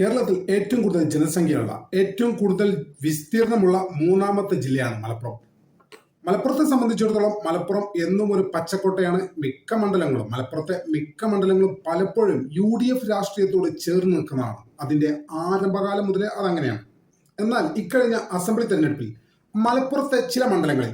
കേരളത്തിൽ ഏറ്റവും കൂടുതൽ ജനസംഖ്യയുള്ള ഏറ്റവും കൂടുതൽ വിസ്തീർണമുള്ള മൂന്നാമത്തെ ജില്ലയാണ് മലപ്പുറം. മലപ്പുറത്തെ സംബന്ധിച്ചിടത്തോളം മലപ്പുറം എന്നും ഒരു പച്ചക്കോട്ടയാണ്. മലപ്പുറത്തെ മിക്ക മണ്ഡലങ്ങളും പലപ്പോഴും UDF രാഷ്ട്രീയത്തോട് ചേർന്ന് നിൽക്കുന്നതാണ്. അതിന്റെ ആരംഭകാലം മുതലേ അതങ്ങനെയാണ്. എന്നാൽ ഇക്കഴിഞ്ഞ അസംബ്ലി തെരഞ്ഞെടുപ്പിൽ മലപ്പുറത്തെ ചില മണ്ഡലങ്ങളിൽ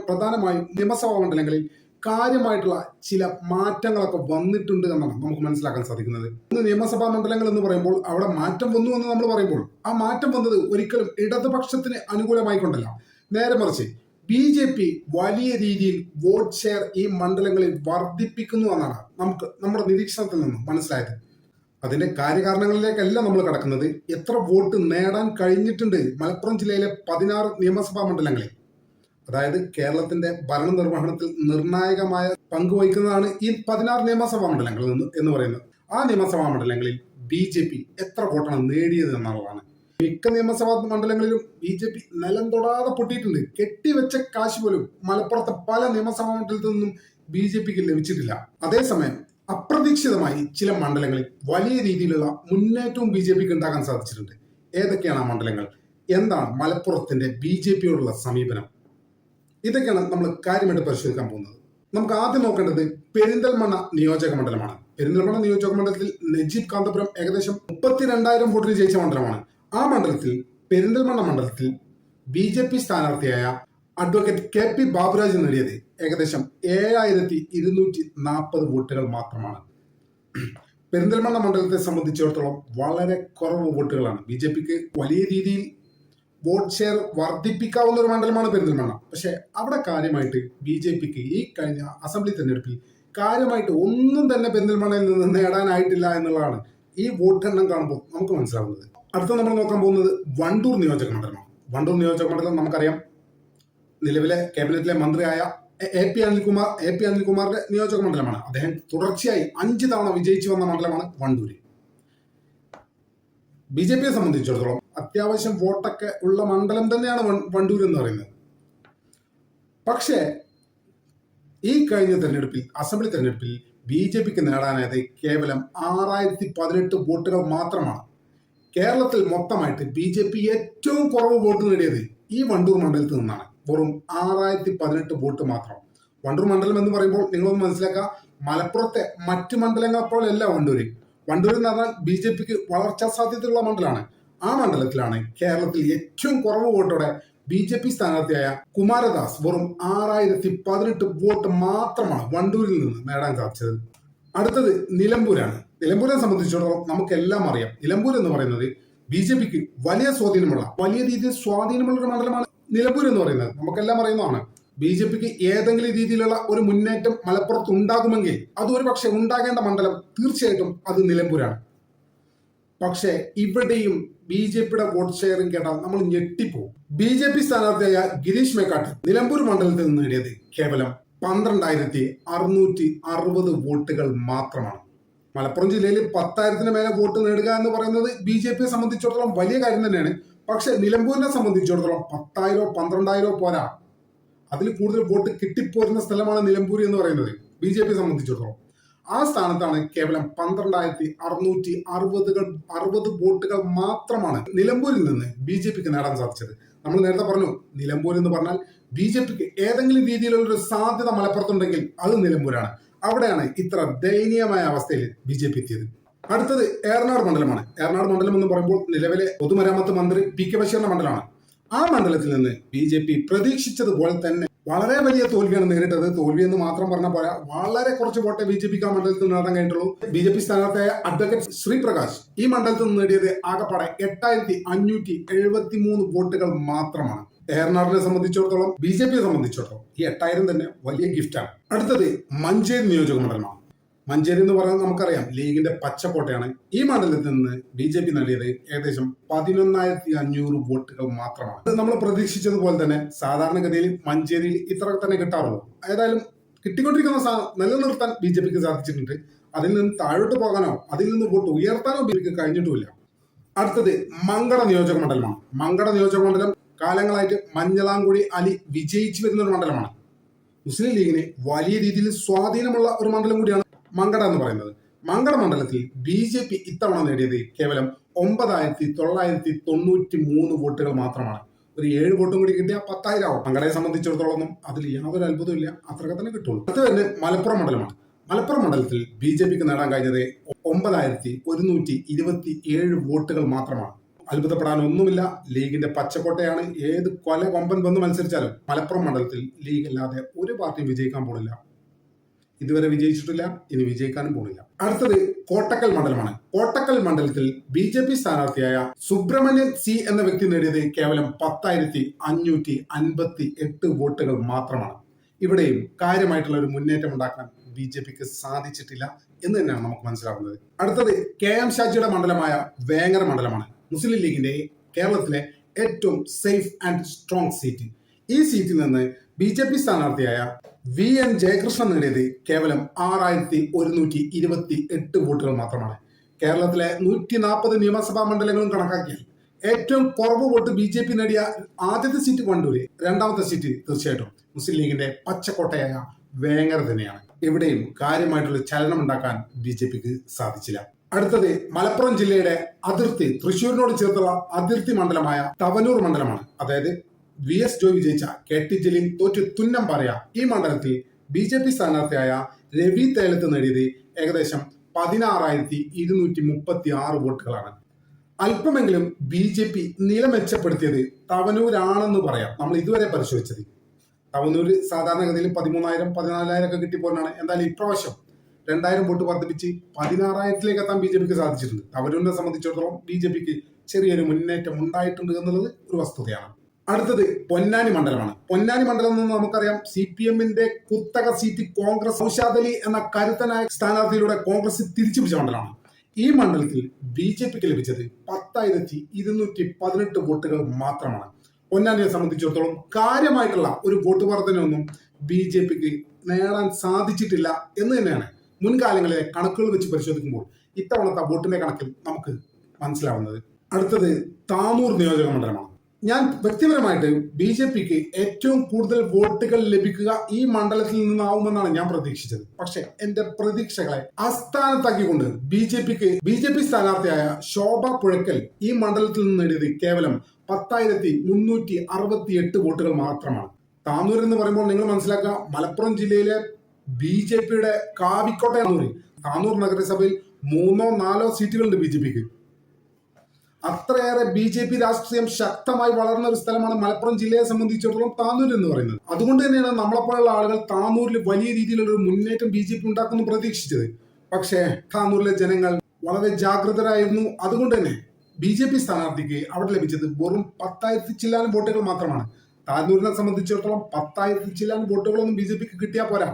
പ്രധാനമായും നിയമസഭാ മണ്ഡലങ്ങളിൽ കാര്യമായിട്ടുള്ള ചില മാറ്റങ്ങളൊക്കെ വന്നിട്ടുണ്ട് എന്നാണ് നമുക്ക് മനസ്സിലാക്കാൻ സാധിക്കുന്നത്. ഇന്ന് നിയമസഭാ മണ്ഡലങ്ങൾ എന്ന് പറയുമ്പോൾ അവിടെ മാറ്റം വന്നു എന്ന് നമ്മൾ പറയുമ്പോൾ ആ മാറ്റം വന്നത് ഒരിക്കലും ഇടതുപക്ഷത്തിന് അനുകൂലമായി കൊണ്ടല്ല. നേരെ മറിച്ച് BJP വലിയ രീതിയിൽ വോട്ട് ഷെയർ ഈ മണ്ഡലങ്ങളിൽ വർദ്ധിപ്പിക്കുന്നു എന്നാണ് നമുക്ക് നമ്മുടെ നിരീക്ഷണത്തിൽ നിന്നും മനസ്സിലായത്. അതിന്റെ കാര്യകാരണങ്ങളിലേക്കല്ല നമ്മൾ കടക്കുന്നത്. എത്ര വോട്ട് നേടാൻ കഴിഞ്ഞിട്ടുണ്ട് മലപ്പുറം ജില്ലയിലെ 16 നിയമസഭാ മണ്ഡലങ്ങളിൽ. അതായത് കേരളത്തിന്റെ ഭരണനിർവഹണത്തിൽ നിർണായകമായ പങ്കുവഹിക്കുന്നതാണ് ഈ 16 നിയമസഭാ മണ്ഡലങ്ങൾ എന്ന് പറയുന്നത്. ആ നിയമസഭാ മണ്ഡലങ്ങളിൽ BJP എത്ര വോട്ടാണ് നേടിയത് എന്നുള്ളതാണ്. മിക്ക നിയമസഭാ മണ്ഡലങ്ങളിലും BJP നിലം തൊടാതെ പൊട്ടിയിട്ടുണ്ട്. കെട്ടിവെച്ച കാശ് പോലും മലപ്പുറത്തെ പല നിയമസഭാ മണ്ഡലത്തിൽ നിന്നും BJPക്ക് ലഭിച്ചിട്ടില്ല. അതേസമയം അപ്രതീക്ഷിതമായി ചില മണ്ഡലങ്ങളിൽ വലിയ രീതിയിലുള്ള മുന്നേറ്റവും BJPക്ക് ഉണ്ടാക്കാൻ സാധിച്ചിട്ടുണ്ട്. ഏതൊക്കെയാണ് ആ മണ്ഡലങ്ങൾ? എന്താണ് മലപ്പുറത്തിന്റെ BJPയോടുള്ള സമീപനം? ഇതൊക്കെയാണ് നമ്മൾ കാര്യമായിട്ട് പരിശോധിക്കാൻ പോകുന്നത്. നമുക്ക് ആദ്യം നോക്കേണ്ടത് പെരിന്തൽമണ്ണ നിയോജക മണ്ഡലമാണ്. പെരിന്തൽമണ്ണ നിയോജക മണ്ഡലത്തിൽ നജീബ് കാന്തപുരം ഏകദേശം 32,000 വോട്ടിന് ജയിച്ച മണ്ഡലമാണ്. ആ മണ്ഡലത്തിൽ പെരിന്തൽമണ്ണ മണ്ഡലത്തിൽ BJP സ്ഥാനാർത്ഥിയായ അഡ്വക്കേറ്റ് KP ബാബുരാജ് നേടിയത് ഏകദേശം 7,240 വോട്ടുകൾ മാത്രമാണ്. പെരിന്തൽമണ്ണ മണ്ഡലത്തെ സംബന്ധിച്ചിടത്തോളം വളരെ കുറവ് വോട്ടുകളാണ്. BJPക്ക് വലിയ രീതിയിൽ വോട്ട് ഷെയർ വർദ്ധിപ്പിക്കാവുന്ന ഒരു മണ്ഡലമാണ് പെരിന്തൽമണ്ണ. പക്ഷെ അവിടെ കാര്യമായിട്ട് BJPക്ക് ഈ കഴിഞ്ഞ അസംബ്ലി തെരഞ്ഞെടുപ്പിൽ കാര്യമായിട്ട് ഒന്നും തന്നെ പെരിന്തൽമണ്ണയിൽ നിന്ന് നേടാനായിട്ടില്ല എന്നുള്ളതാണ് ഈ വോട്ടെണ്ണം കാണുമ്പോൾ നമുക്ക് മനസ്സിലാവുന്നത്. അടുത്ത നമ്മൾ നോക്കാൻ പോകുന്നത് വണ്ടൂർ നിയോജക മണ്ഡലമാണ്. വണ്ടൂർ നിയോജക മണ്ഡലം നമുക്കറിയാം, നിലവിലെ ക്യാബിനറ്റിലെ മന്ത്രിയായ AP അനിൽകുമാറിന്റെ നിയോജക മണ്ഡലമാണ്. അദ്ദേഹം തുടർച്ചയായി 5 തവണ വിജയിച്ചു വന്ന മണ്ഡലമാണ് വണ്ടൂര്. BJPയെ സംബന്ധിച്ചിടത്തോളം അത്യാവശ്യം വോട്ടൊക്കെ ഉള്ള മണ്ഡലം തന്നെയാണ് വണ്ടൂർ എന്ന് പറയുന്നത്. പക്ഷേ ഈ കഴിഞ്ഞ തെരഞ്ഞെടുപ്പിൽ അസംബ്ലി തെരഞ്ഞെടുപ്പിൽ BJPക്ക് നേടാനായത് കേവലം 6,018 വോട്ടുകൾ മാത്രമാണ്. കേരളത്തിൽ മൊത്തമായിട്ട് BJP ഏറ്റവും കുറവ് വോട്ട് നേടിയത് ഈ വണ്ടൂർ മണ്ഡലത്തിൽ നിന്നാണ്. വെറും 6,018 വോട്ട് മാത്രം. വണ്ടൂർ മണ്ഡലം എന്ന് പറയുമ്പോൾ നിങ്ങളൊന്ന് മനസ്സിലാക്കുക, മലപ്പുറത്തെ മറ്റ് മണ്ഡലങ്ങളെ പോലെയല്ല വണ്ടൂര്. വണ്ടൂർ എന്ന് പറഞ്ഞാൽ BJPക്ക് വളർച്ചാ സാധ്യതയുള്ള മണ്ഡലമാണ്. ആ മണ്ഡലത്തിലാണ് കേരളത്തിൽ ഏറ്റവും കുറവ് വോട്ടോടെ BJP സ്ഥാനാർത്ഥിയായ കുമാരദാസ് വെറും 6,018 വോട്ട് മാത്രമാണ് വണ്ടൂരിൽ നിന്ന് നേടാൻ സാധിച്ചത്. അടുത്തത് നിലമ്പൂരാണ്. നിലമ്പൂരിനെ സംബന്ധിച്ചിടത്തോളം നമുക്കെല്ലാം അറിയാം, നിലമ്പൂർ എന്ന് പറയുന്നത് BJPക്ക് വലിയ രീതിയിൽ സ്വാധീനമുള്ള ഒരു മണ്ഡലമാണ് നിലമ്പൂർ എന്ന് പറയുന്നത്. നമുക്കെല്ലാം അറിയുന്നതാണ്. BJPക്ക് ഏതെങ്കിലും രീതിയിലുള്ള ഒരു മുന്നേറ്റം മലപ്പുറത്ത് ഉണ്ടാകുമെങ്കിൽ അത് ഒരു പക്ഷെ ഉണ്ടാകേണ്ട മണ്ഡലം തീർച്ചയായിട്ടും അത് നിലമ്പൂരാണ്. പക്ഷേ ഇവിടെയും BJPയുടെ വോട്ട് ഷെയറിംഗ് കേട്ടാൽ നമ്മൾ ഞെട്ടിപ്പോകും. BJP സ്ഥാനാർത്ഥിയായ ഗിരീഷ് മേക്കാട്ട് നിലമ്പൂർ മണ്ഡലത്തിൽ നിന്ന് നേടിയത് കേവലം 12,660 വോട്ടുകൾ മാത്രമാണ്. മലപ്പുറം ജില്ലയിൽ 10,000-ന് മേലെ വോട്ട് നേടുക എന്ന് പറയുന്നത് BJPയെ സംബന്ധിച്ചിടത്തോളം വലിയ കാര്യം തന്നെയാണ്. പക്ഷെ നിലമ്പൂരിനെ സംബന്ധിച്ചിടത്തോളം 10,000 12,000 പോരാ, അതിൽ കൂടുതൽ വോട്ട് കിട്ടിപ്പോരുന്ന സ്ഥലമാണ് നിലമ്പൂർ എന്ന് പറയുന്നത് BJPയെ സംബന്ധിച്ചിടത്തോളം. ആ സ്ഥാനത്താണ് കേവലം 12,660 വോട്ടുകൾ മാത്രമാണ് നിലമ്പൂരിൽ നിന്ന് BJPക്ക് നേടാൻ സാധിച്ചത്. നമ്മൾ നേരത്തെ പറഞ്ഞു, നിലമ്പൂർ എന്ന് പറഞ്ഞാൽ BJPക്ക് ഏതെങ്കിലും രീതിയിലുള്ള ഒരു സാധ്യത മലപ്പുറത്തുണ്ടെങ്കിൽ അത് നിലമ്പൂരാണ്. അവിടെയാണ് ഇത്ര ദയനീയമായ അവസ്ഥയിൽ BJP എത്തിയത്. അടുത്തത് ഏറനാട് മണ്ഡലമാണ്. ഏറനാട് മണ്ഡലം എന്ന് പറയുമ്പോൾ നിലവിലെ പൊതുമരാമത്ത് മന്ത്രി PK ബഷീറിന്റെ മണ്ഡലമാണ്. ആ മണ്ഡലത്തിൽ നിന്ന് BJP പ്രതീക്ഷിച്ചതുപോലെ തന്നെ വളരെ വലിയ തോൽവിയാണ് നേരിട്ടത്. തോൽവി എന്ന് മാത്രം പറഞ്ഞ പോലെ വളരെ കുറച്ച് വോട്ടേ BJPക്ക് ആ മണ്ഡലത്തിൽ നേടാൻ കഴിഞ്ഞിട്ടുള്ളൂ. BJP സ്ഥാനാർത്ഥിയായ അഡ്വക്കേറ്റ് ശ്രീപ്രകാശ് ഈ മണ്ഡലത്തിൽ നിന്ന് നേടിയത് ആകെപ്പാടെ 8,573 വോട്ടുകൾ മാത്രമാണ്. ഏറനാടിനെ സംബന്ധിച്ചിടത്തോളം BJPയെ സംബന്ധിച്ചിടത്തോളം ഈ 8,000 തന്നെ വലിയ ഗിഫ്റ്റാണ്. അടുത്തത് മഞ്ചേരി നിയോജക മണ്ഡലമാണ്. മഞ്ചേരി എന്ന് പറയുന്നത് നമുക്കറിയാം ലീഗിന്റെ പച്ചക്കോട്ടയാണ്. ഈ മണ്ഡലത്തിൽ നിന്ന് BJP നേടിയത് ഏകദേശം 11,500 വോട്ടുകൾ മാത്രമാണ്. അത് നമ്മൾ പ്രതീക്ഷിച്ചതുപോലെ തന്നെ സാധാരണഗതിയിൽ മഞ്ചേരിയിൽ ഇത്ര തന്നെ കിട്ടാറുള്ളൂ. ഏതായാലും കിട്ടിക്കൊണ്ടിരിക്കുന്ന നിലനിർത്താൻ BJPക്ക് സാധിച്ചിട്ടുണ്ട്. അതിൽ നിന്ന് താഴോട്ട് പോകാനോ അതിൽ നിന്ന് വോട്ട് ഉയർത്താനോ BJPക്ക് കഴിഞ്ഞിട്ടുമില്ല. അടുത്തത് മങ്കട നിയോജക മണ്ഡലമാണ്. മങ്കട നിയോജക മണ്ഡലം കാലങ്ങളായിട്ട് മഞ്ഞളാംകുഴി അലി വിജയിച്ചു വരുന്ന ഒരു മണ്ഡലമാണ്. മുസ്ലിം ലീഗിന് വലിയ രീതിയിൽ സ്വാധീനമുള്ള ഒരു മണ്ഡലം കൂടിയാണ് മങ്കട എന്ന് പറയുന്നത്. മങ്കട മണ്ഡലത്തിൽ BJP ഇത്തവണ നേടിയത് കേവലം 9,993 വോട്ടുകൾ മാത്രമാണ്. ഒരു 7 വോട്ടും കൂടി കിട്ടിയാൽ 10,000 ആവും. മങ്കടയെ സംബന്ധിച്ചിടത്തോളം അതിൽ യാതൊരു അത്ഭുതവും ഇല്ല, അത്രയൊക്കെ തന്നെ കിട്ടുള്ളൂ. അടുത്ത തന്നെ മലപ്പുറം മണ്ഡലമാണ്. മലപ്പുറം മണ്ഡലത്തിൽ BJPക്ക് നേടാൻ കഴിഞ്ഞത് 9,127 വോട്ടുകൾ മാത്രമാണ്. അത്ഭുതപ്പെടാനൊന്നുമില്ല, ലീഗിന്റെ പച്ചക്കോട്ടയാണ്. ഏത് കൊല കൊമ്പൻ വന്ന് മത്സരിച്ചാലും മലപ്പുറം മണ്ഡലത്തിൽ ലീഗ് അല്ലാതെ ഒരു പാർട്ടിയും വിജയിക്കാൻ പോണില്ല. ഇതുവരെ വിജയിച്ചിട്ടില്ല, ഇനി വിജയിക്കാനും പോണില്ല. അടുത്തത് കോട്ടക്കൽ മണ്ഡലമാണ്. കോട്ടക്കൽ മണ്ഡലത്തിൽ BJP സ്ഥാനാർത്ഥിയായ സുബ്രഹ്മണ്യൻ C എന്ന വ്യക്തി നേടിയത് കേവലം 10,558 വോട്ടുകൾ മാത്രമാണ്. ഇവിടെയും കാര്യമായിട്ടുള്ള ഒരു മുന്നേറ്റം ഉണ്ടാക്കാൻ BJPക്ക് സാധിച്ചിട്ടില്ല എന്ന് തന്നെയാണ് നമുക്ക് മനസ്സിലാവുന്നത്. അടുത്തത് KM ഷാജിയുടെ മണ്ഡലമായ വേങ്ങര മണ്ഡലമാണ്. മുസ്ലിം ലീഗിന്റെ കേരളത്തിലെ ഏറ്റവും സേഫ് ആൻഡ് സ്ട്രോങ് സീറ്റ്. ഈ സീറ്റിൽ നിന്ന് BJP സ്ഥാനാർത്ഥിയായ VN ജയകൃഷ്ണൻ നേടിയത് കേവലം 6,128 വോട്ടുകൾ മാത്രമാണ്. കേരളത്തിലെ 140 നിയമസഭാ മണ്ഡലങ്ങളും കണക്കാക്കിയാൽ ഏറ്റവും കുറവ് വോട്ട് BJP നേടിയ ആദ്യത്തെ സീറ്റ് വണ്ടൂര്, രണ്ടാമത്തെ സീറ്റ് തീർച്ചയായിട്ടും മുസ്ലിം ലീഗിന്റെ പച്ചക്കോട്ടയായ വേങ്ങര തന്നെയാണ്. ഇവിടെയും കാര്യമായിട്ടുള്ള ചലനം ഉണ്ടാക്കാൻ BJPക്ക് സാധിച്ചില്ല. അടുത്തത് മലപ്പുറം ജില്ലയുടെ അതിർത്തി, തൃശ്ശൂരിനോട് ചേർത്തുള്ള അതിർത്തി മണ്ഡലമായ തവനൂർ മണ്ഡലമാണ്. അതായത് VS ജോയ് വിജയിച്ച KT ജലീൽ തോറ്റു തുന്നം പറയാ ഈ മണ്ഡലത്തിൽ BJP സ്ഥാനാർത്ഥിയായ രവി തേലത്ത് നേടിയത് ഏകദേശം 16,236 വോട്ടുകളാണ്. അല്പമെങ്കിലും BJP നില മെച്ചപ്പെടുത്തിയത് തവനൂരാണെന്ന് പറയാം. നമ്മൾ ഇതുവരെ പരിശോധിച്ചത് തവനൂര് സാധാരണഗതിയിൽ 13,000 14,000 ഒക്കെ കിട്ടിപ്പോലാണ്. എന്തായാലും ഇപ്രാവശ്യം 2,000 വോട്ട് വർദ്ധിപ്പിച്ച് 16,000 എത്താൻ BJPക്ക് സാധിച്ചിട്ടുണ്ട്. തവനൂരിനെ സംബന്ധിച്ചിടത്തോളം BJPക്ക് ചെറിയൊരു മുന്നേറ്റം ഉണ്ടായിട്ടുണ്ട് എന്നുള്ളത് ഒരു വസ്തുതയാണ്. അടുത്തത് പൊന്നാനി മണ്ഡലമാണ്. പൊന്നാനി മണ്ഡലം എന്ന് നമുക്കറിയാം CPMന്റെ കുത്തക സീറ്റ് കോൺഗ്രസ് ഔഷാദ് അലി എന്ന കരുത്തനായ സ്ഥാനാർത്ഥിയിലൂടെ കോൺഗ്രസ് തിരിച്ചുപിടിച്ച മണ്ഡലമാണ്. ഈ മണ്ഡലത്തിൽ BJPക്ക് ലഭിച്ചത് 10,218 വോട്ടുകൾ മാത്രമാണ്. പൊന്നാനിയെ സംബന്ധിച്ചിടത്തോളം കാര്യമായിട്ടുള്ള ഒരു വോട്ട് വർധനയൊന്നും BJPക്ക് നേടാൻ സാധിച്ചിട്ടില്ല എന്ന് തന്നെയാണ് മുൻകാലങ്ങളിലെ കണക്കുകൾ വെച്ച് പരിശോധിക്കുമ്പോൾ ഇത്തവണത്തെ വോട്ടിന്റെ കണക്കിൽ നമുക്ക് മനസ്സിലാവുന്നത്. അടുത്തത് താനൂർ നിയോജക മണ്ഡലമാണ്. ഞാൻ വ്യക്തിപരമായിട്ട് BJPക്ക് ഏറ്റവും കൂടുതൽ വോട്ടുകൾ ലഭിക്കുക ഈ മണ്ഡലത്തിൽ നിന്നാവുമെന്നാണ് ഞാൻ പ്രതീക്ഷിച്ചത്. പക്ഷെ എന്റെ പ്രതീക്ഷകളെ അസ്ഥാനത്താക്കിക്കൊണ്ട് BJP സ്ഥാനാർത്ഥിയായ ശോഭ പുഴക്കൽ ഈ മണ്ഡലത്തിൽ നിന്ന് നേടിയത് കേവലം 10,368 വോട്ടുകൾ മാത്രമാണ്. താനൂർ എന്ന് പറയുമ്പോൾ നിങ്ങൾ മനസ്സിലാക്കുക, മലപ്പുറം ജില്ലയിലെ BJPയുടെ കാവിക്കോട്ടയാണ് താനൂർ നഗരസഭയിൽ 3 or 4 സീറ്റുകളുണ്ട് BJPക്ക്. അത്രയേറെ BJP രാഷ്ട്രീയം ശക്തമായി വളർന്ന ഒരു സ്ഥലമാണ് മലപ്പുറം ജില്ലയെ സംബന്ധിച്ചിടത്തോളം താനൂർ എന്ന് പറയുന്നത്. അതുകൊണ്ട് തന്നെയാണ് നമ്മളെപ്പോലുള്ള ആളുകൾ താനൂരിൽ വലിയ രീതിയിലുള്ള ഒരു മുന്നേറ്റം BJP ഉണ്ടാക്കുന്നു പ്രതീക്ഷിച്ചത്. പക്ഷേ താനൂരിലെ ജനങ്ങൾ വളരെ ജാഗ്രതരായിരുന്നു. അതുകൊണ്ട് തന്നെ BJP സ്ഥാനാർത്ഥിക്ക് അവിടെ ലഭിച്ചത് വെറും 10,000 ചില്ലാനും വോട്ടുകൾ മാത്രമാണ്. താനൂരിനെ സംബന്ധിച്ചിടത്തോളം 10,000 ചില്ലാനും വോട്ടുകളൊന്നും BJPക്ക് കിട്ടിയാൽ പോരാ.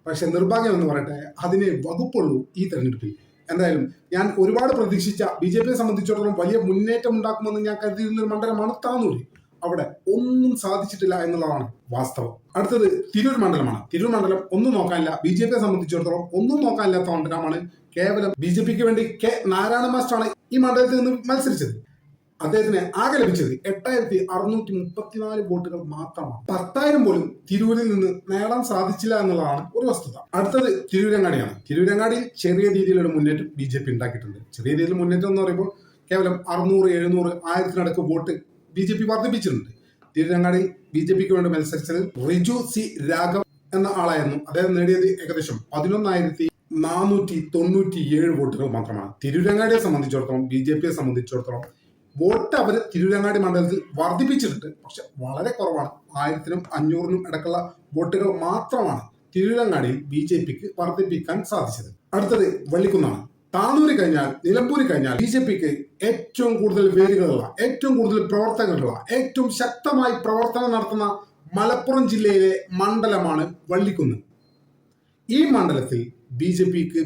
പക്ഷെ നിർഭാഗ്യം എന്ന് പറയട്ടെ, അതിനെ വകുപ്പുള്ളൂ ഈ തെരഞ്ഞെടുപ്പിൽ. എന്തായാലും ഞാൻ ഒരുപാട് പ്രതീക്ഷിച്ച BJPയെ സംബന്ധിച്ചിടത്തോളം വലിയ മുന്നേറ്റം ഉണ്ടാക്കുമെന്ന് ഞാൻ കരുതിയിരുന്ന ഒരു മണ്ഡലമാണ് താനൂർ. അവിടെ ഒന്നും സാധിച്ചിട്ടില്ല എന്നുള്ളതാണ് വാസ്തവം. അടുത്തത് തിരൂർ മണ്ഡലമാണ്. തിരൂർ മണ്ഡലം ഒന്നും നോക്കാനില്ല, BJPയെ സംബന്ധിച്ചിടത്തോളം ഒന്നും നോക്കാനില്ലാത്ത മണ്ഡലമാണ്. കേവലം BJPക്ക് വേണ്ടി K നാരായണ മാസ്റ്ററാണ് ഈ മണ്ഡലത്തിൽ നിന്ന് മത്സരിച്ചത്. അദ്ദേഹത്തിന് ആകെ ലഭിച്ചത് 8,634 വോട്ടുകൾ മാത്രമാണ്. 10,000 പോലും തിരൂരിൽ നിന്ന് നേടാൻ സാധിച്ചില്ല എന്നുള്ളതാണ് ഒരു വസ്തുത. അടുത്തത് തിരൂരങ്ങാടിയാണ്. തിരൂരങ്ങാടിയിൽ ചെറിയ രീതിയിലുള്ള മുന്നേറ്റം BJP ഉണ്ടാക്കിയിട്ടുണ്ട്. ചെറിയ രീതിയിൽ മുന്നേറ്റം എന്ന് പറയുമ്പോൾ കേവലം 600, 700, 1000 വോട്ട് BJP വർദ്ധിപ്പിച്ചിട്ടുണ്ട്. തിരൂരങ്ങാടിയിൽ BJPക്ക് വേണ്ടി മത്സരിച്ചത് റിജു C രാഘവ് എന്ന ആളായിരുന്നു. അദ്ദേഹം നേടിയത് ഏകദേശം 11,497 വോട്ടുകൾ മാത്രമാണ്. തിരൂരങ്ങാടിയെ സംബന്ധിച്ചിടത്തോളം BJPയെ സംബന്ധിച്ചിടത്തോളം വോട്ട് അവർ തിരൂരങ്ങാടി മണ്ഡലത്തിൽ വർദ്ധിപ്പിച്ചിട്ടുണ്ട്. പക്ഷെ വളരെ കുറവാണ്. 1,000-500 ഇടക്കുള്ള വോട്ടുകൾ മാത്രമാണ് തിരൂരങ്ങാടിയിൽ BJPക്ക് വർദ്ധിപ്പിക്കാൻ സാധിച്ചത്. അടുത്തത് വള്ളിക്കുന്നാണ്. താനൂര് കഴിഞ്ഞാൽ, നിലമ്പൂര് കഴിഞ്ഞാൽ BJPക്ക് ഏറ്റവും കൂടുതൽ വേരുകളുള്ള, ഏറ്റവും കൂടുതൽ പ്രവർത്തകരുള്ള, ഏറ്റവും ശക്തമായി പ്രവർത്തനം നടത്തുന്ന മലപ്പുറം ജില്ലയിലെ മണ്ഡലമാണ് വള്ളിക്കുന്ന്. ഈ മണ്ഡലത്തിൽ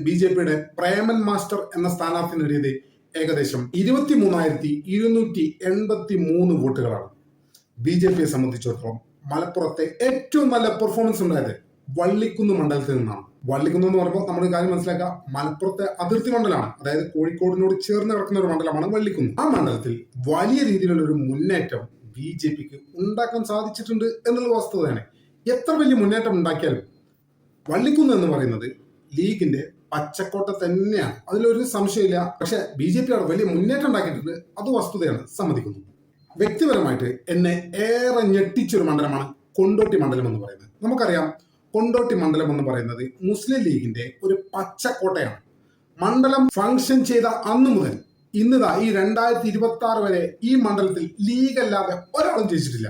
BJPയുടെ പ്രേമൻ മാസ്റ്റർ എന്ന സ്ഥാനാർത്ഥി നേടിയത് ഏകദേശം 23,283 വോട്ടുകളാണ്. BJPയെ സംബന്ധിച്ചിടത്തോളം മലപ്പുറത്തെ ഏറ്റവും നല്ല പെർഫോമൻസ് ഉണ്ടായത് വള്ളിക്കുന്ന് മണ്ഡലത്തിൽ നിന്നാണ്. വള്ളിക്കുന്ന് എന്ന് പറയുമ്പോൾ നമ്മൾ കാര്യം മനസ്സിലാക്കുക, മലപ്പുറത്തെ അതിർത്തി മണ്ഡലമാണ്. അതായത് കോഴിക്കോടിനോട് ചേർന്ന് കിടക്കുന്ന ഒരു മണ്ഡലമാണ് വള്ളിക്കുന്ന്. ആ മണ്ഡലത്തിൽ വലിയ രീതിയിലുള്ള ഒരു മുന്നേറ്റം BJPക്ക് ഉണ്ടാക്കാൻ സാധിച്ചിട്ടുണ്ട് എന്നുള്ള വസ്തുതയാണ്. എത്ര വലിയ മുന്നേറ്റം ഉണ്ടാക്കിയാലും വള്ളിക്കുന്ന് എന്ന് പറയുന്നത് ലീഗിന്റെ പച്ചക്കോട്ട തന്നെയാണ്, അതിലൊരു സംശയമില്ല. പക്ഷെ BJP അവിടെ വലിയ മുന്നേറ്റം ഉണ്ടാക്കിയിട്ടുണ്ട്, അത് വസ്തുതയാണ്, സമ്മതിക്കുന്നു. വ്യക്തിപരമായിട്ട് എന്നെ ഏറെ ഞെട്ടിച്ചൊരു മണ്ഡലമാണ് കൊണ്ടോട്ടി മണ്ഡലം എന്ന് പറയുന്നത്. നമുക്കറിയാം, കൊണ്ടോട്ടി മണ്ഡലം എന്ന് പറയുന്നത് മുസ്ലിം ലീഗിന്റെ ഒരു പച്ചക്കോട്ടയാണ്. മണ്ഡലം ഫംഗ്ഷൻ ചെയ്ത അന്നു മുതൽ ഇന്നിതാ ഈ 2026 വരെ ഈ മണ്ഡലത്തിൽ ലീഗ് അല്ലാതെ ഒരാളും ജയിച്ചിട്ടില്ല.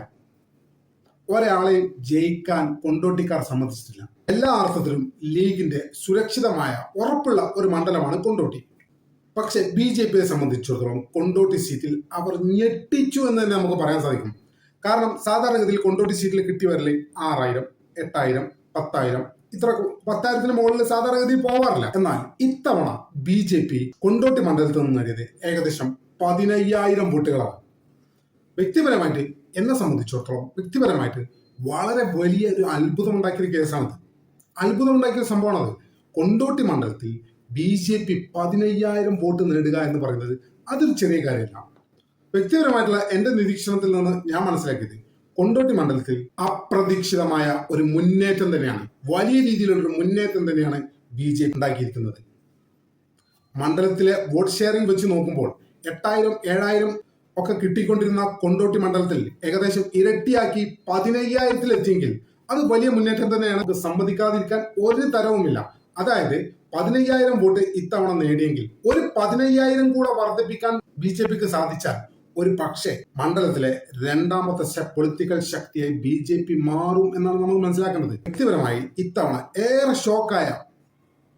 ഒരാളെയും ജയിക്കാൻ കൊണ്ടോട്ടിക്കാർ സമ്മതിച്ചിട്ടില്ല. എല്ലാ അർത്ഥത്തിലും ലീഗിന്റെ സുരക്ഷിതമായ ഉറപ്പുള്ള ഒരു മണ്ഡലമാണ് കൊണ്ടോട്ടി. പക്ഷെ BJPയെ സംബന്ധിച്ചിടത്തോളം കൊണ്ടോട്ടി സീറ്റിൽ അവർ ഞെട്ടിച്ചു എന്ന് തന്നെ നമുക്ക് പറയാൻ സാധിക്കും. കാരണം സാധാരണഗതിയിൽ കൊണ്ടോട്ടി സീറ്റിൽ കിട്ടിയവരിൽ 6000, 8000, 10000 ഇത്ര 10,000-ന് മുകളിൽ സാധാരണഗതിയിൽ പോകാറില്ല. എന്നാൽ ഇത്തവണ BJP കൊണ്ടോട്ടി മണ്ഡലത്തിൽ നിന്ന് നേടിയത് ഏകദേശം 15,000 വോട്ടുകളാണ്. വ്യക്തിപരമായിട്ട് എന്നെ സംബന്ധിച്ചിടത്തോളം വളരെ വലിയ ഒരു അത്ഭുതം ഉണ്ടാക്കിയ കേസാണത്. അത്ഭുതം ഉണ്ടാക്കിയ സംഭവമാണത്. കൊണ്ടോട്ടി മണ്ഡലത്തിൽ BJP 15,000 വോട്ട് നേടുക എന്ന് പറയുന്നത് അതൊരു ചെറിയ കാര്യമല്ല. വ്യക്തിപരമായിട്ടുള്ള എന്റെ നിരീക്ഷണത്തിൽ നിന്ന് ഞാൻ മനസ്സിലാക്കിയത് കൊണ്ടോട്ടി മണ്ഡലത്തിൽ അപ്രതീക്ഷിതമായ ഒരു മുന്നേറ്റം തന്നെയാണ്, വലിയ രീതിയിലുള്ള മുന്നേറ്റം തന്നെയാണ് BJP ഉണ്ടാക്കിയിരിക്കുന്നത്. മണ്ഡലത്തിലെ വോട്ട് ഷെയറിംഗ് വെച്ച് നോക്കുമ്പോൾ 8,000, 7,000 ഒക്കെ കിട്ടിക്കൊണ്ടിരുന്ന കൊണ്ടോട്ടി മണ്ഡലത്തിൽ ഏകദേശം ഇരട്ടിയാക്കി 15,000-ൽ എത്തിയെങ്കിൽ അത് വലിയ മുന്നേറ്റം തന്നെയാണ്, സമ്മതിക്കാതിരിക്കാൻ ഒരു തരവുമില്ല. അതായത് 15,000 വോട്ട് ഇത്തവണ നേടിയെങ്കിൽ ഒരു 15,000 കൂടെ വർദ്ധിപ്പിക്കാൻ BJPക്ക് സാധിച്ചാൽ ഒരു പക്ഷേ മണ്ഡലത്തിലെ രണ്ടാമത്തെ പൊളിറ്റിക്കൽ ശക്തിയായി BJP മാറും എന്നാണ് നമ്മൾ മനസ്സിലാക്കേണ്ടത്. വ്യക്തിപരമായി ഇത്തവണ ഏറെ ഷോക്കായ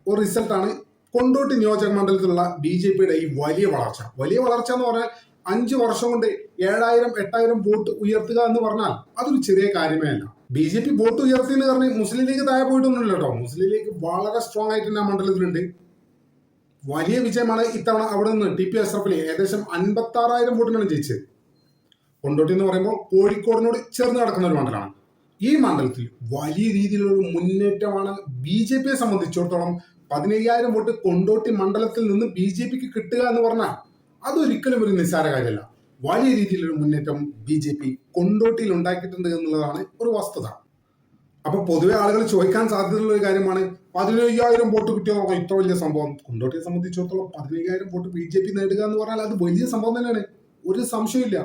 ഒരു റിസൾട്ടാണ് കൊണ്ടോട്ടി നിയോജക മണ്ഡലത്തിലുള്ള BJPയുടെ ഈ വലിയ വളർച്ച എന്ന് പറഞ്ഞാൽ 5 വർഷം കൊണ്ട് 7,000, 8,000 വോട്ട് ഉയർത്തുക എന്ന് പറഞ്ഞാൽ അതൊരു ചെറിയ കാര്യമേ അല്ല. BJP വോട്ട് ഉയർത്തിയെന്ന് പറഞ്ഞ് മുസ്ലിം ലീഗ് താഴെ പോയിട്ടൊന്നുമില്ല കേട്ടോ. മുസ്ലിം ലീഗ് വളരെ സ്ട്രോങ് ആയിട്ട് തന്നെ ആ മണ്ഡലത്തിലുണ്ട്. വലിയ വിജയമാണ് ഇത്തവണ അവിടെ നിന്ന് TP അഷ്റഫിൽ ഏകദേശം 56,000 വോട്ടിനാണ് ജയിച്ചത്. കൊണ്ടോട്ടി എന്ന് പറയുമ്പോൾ കോഴിക്കോടിനോട് ചേർന്ന് കിടക്കുന്ന ഒരു മണ്ഡലമാണ്. ഈ മണ്ഡലത്തിൽ വലിയ രീതിയിലുള്ള മുന്നേറ്റമാണ് BJPയെ സംബന്ധിച്ചിടത്തോളം. 15,000 വോട്ട് കൊണ്ടോട്ടി മണ്ഡലത്തിൽ നിന്ന് BJPക്ക് കിട്ടുക എന്ന് പറഞ്ഞാൽ അതൊരിക്കലും ഒരു നിസ്സാര കാര്യമല്ല. വലിയ രീതിയിലൊരു മുന്നേറ്റം BJP കൊണ്ടോട്ടിയിൽ ഉണ്ടാക്കിയിട്ടുണ്ട് എന്നുള്ളതാണ് ഒരു വസ്തുത. അപ്പൊ പൊതുവെ ആളുകൾ ചോദിക്കാൻ സാധ്യതയുള്ള ഒരു കാര്യമാണ്, 15,000 വോട്ട് കിട്ടിയോ ഇത്ര വലിയ സംഭവം? കൊണ്ടോട്ടിയെ സംബന്ധിച്ചിടത്തോളം 15,000 വോട്ട് BJP നേടുക എന്ന് പറഞ്ഞാൽ അത് വലിയ സംഭവം തന്നെയാണ്, ഒരു സംശയമില്ല.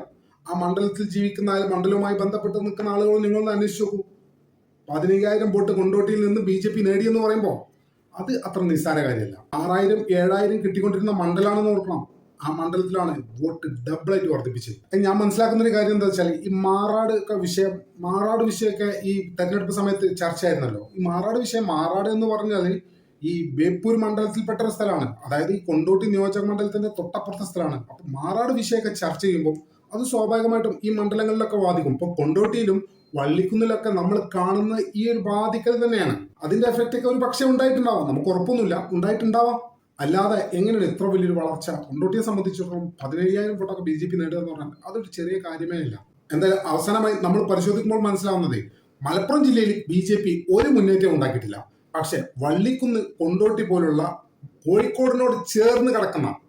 ആ മണ്ഡലത്തിൽ ജീവിക്കുന്ന മണ്ഡലവുമായി ബന്ധപ്പെട്ട് നിൽക്കുന്ന ആളുകൾ നിങ്ങളൊന്ന് അന്വേഷിച്ച് നോക്കൂ. 15,000 വോട്ട് കൊണ്ടോട്ടിയിൽ നിന്ന് BJP നേടിയെന്ന് പറയുമ്പോൾ അത് അത്ര നിസ്സാര കാര്യമല്ല. 6,000, 7,000 കിട്ടിക്കൊണ്ടിരുന്ന മണ്ഡലമാണെന്ന് ഓർക്കണം. ആ മണ്ഡലത്തിലാണ് വോട്ട് ഡബിളായിട്ട് വർദ്ധിപ്പിച്ചത്. ഞാൻ മനസ്സിലാക്കുന്ന ഒരു കാര്യം എന്താ വെച്ചാൽ, ഈ മാറാട് വിഷയമൊക്കെ ഈ തെരഞ്ഞെടുപ്പ് സമയത്ത് ചർച്ചയായിരുന്നല്ലോ. ഈ മാറാട് എന്ന് പറഞ്ഞാൽ ഈ ബേപ്പൂർ മണ്ഡലത്തിൽപ്പെട്ട ഒരു സ്ഥലമാണ്. അതായത് ഈ കൊണ്ടോട്ടി നിയോജക മണ്ഡലത്തിന്റെ തൊട്ടപ്പുറത്തെ സ്ഥലമാണ്. അപ്പൊ മാറാട് വിഷയമൊക്കെ ചർച്ച ചെയ്യുമ്പോൾ അത് സ്വാഭാവികമായിട്ടും ഈ മണ്ഡലങ്ങളിലൊക്കെ ബാധിക്കും. ഇപ്പൊ കൊണ്ടോട്ടിയിലും വള്ളിക്കുന്നിലൊക്കെ നമ്മൾ കാണുന്ന ഈ ഒരു ബാധിക്കൽ തന്നെയാണ്. അതിന്റെ എഫക്റ്റ് ഒക്കെ ഒരു പക്ഷേ ഉണ്ടായിട്ടുണ്ടാവാം, നമുക്ക് ഉറപ്പൊന്നുമില്ല, ഉണ്ടായിട്ടുണ്ടാവാം. അല്ലാതെ എങ്ങനെയാണ് ഇത്ര വലിയൊരു വളർച്ച? കൊണ്ടോട്ടിയെ സംബന്ധിച്ചിടത്തോളം 15,000 വോട്ടൊക്കെ BJP നേടുക എന്ന് പറഞ്ഞാൽ അതൊരു ചെറിയ കാര്യമേ ഇല്ല. എന്തായാലും അവസാനമായി നമ്മൾ പരിശോധിക്കുമ്പോൾ മനസ്സിലാവുന്നത് മലപ്പുറം ജില്ലയിൽ BJP ഒരു മുന്നേറ്റം ഉണ്ടാക്കിയിട്ടില്ല. പക്ഷെ വള്ളിക്കുന്ന്, കൊണ്ടോട്ടി പോലുള്ള കോഴിക്കോടിനോട് ചേർന്ന് കിടക്കുന്ന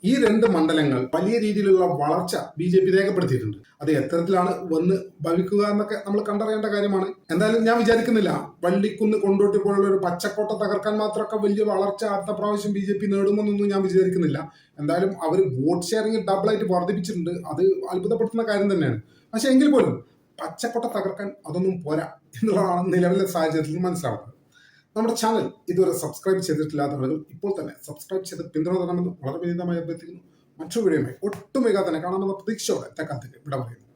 ഈ 2 മണ്ഡലങ്ങൾ വലിയ രീതിയിലുള്ള വളർച്ച BJP രേഖപ്പെടുത്തിയിട്ടുണ്ട്. അത് എത്തരത്തിലാണ് വന്ന് ഭവിക്കുക എന്നൊക്കെ നമ്മൾ കണ്ടറിയേണ്ട കാര്യമാണ്. എന്തായാലും ഞാൻ വിചാരിക്കുന്നില്ല വള്ളിക്കുന്ന്, കൊണ്ടോട്ടി പോലുള്ള ഒരു പച്ചക്കോട്ട തകർക്കാൻ മാത്രമൊക്കെ വലിയ വളർച്ച അടുത്ത പ്രാവശ്യം BJP നേടുമെന്നൊന്നും ഞാൻ വിചാരിക്കുന്നില്ല. എന്തായാലും അവർ വോട്ട് ഷെയറിംഗ് ഡബിളായിട്ട് വർദ്ധിപ്പിച്ചിട്ടുണ്ട്, അത് അത്ഭുതപ്പെടുത്തുന്ന കാര്യം തന്നെയാണ്. പക്ഷെ എങ്കിൽ പോലും പച്ചക്കോട്ട തകർക്കാൻ അതൊന്നും പോരാ എന്നുള്ളതാണ് നിലവിലെ സാഹചര്യത്തിൽ മനസ്സിലാവുന്നത്. നമ്മുടെ ചാനൽ ഇതുവരെ സബ്സ്ക്രൈബ് ചെയ്തിട്ടില്ലാത്തവർ ഇപ്പോൾ തന്നെ സബ്സ്ക്രൈബ് ചെയ്ത് പിന്തുണ തരണമെന്ന് വളരെ വിനീതമായി അഭ്യർത്ഥിക്കുന്നു. മറ്റൊരു വീഡിയോയുമായി ഒട്ടും വേഗം തന്നെ കാണാമെന്ന പ്രതീക്ഷയോടെ തൽക്കാലത്തേക്ക് ഇവിടെ പറയുന്നു.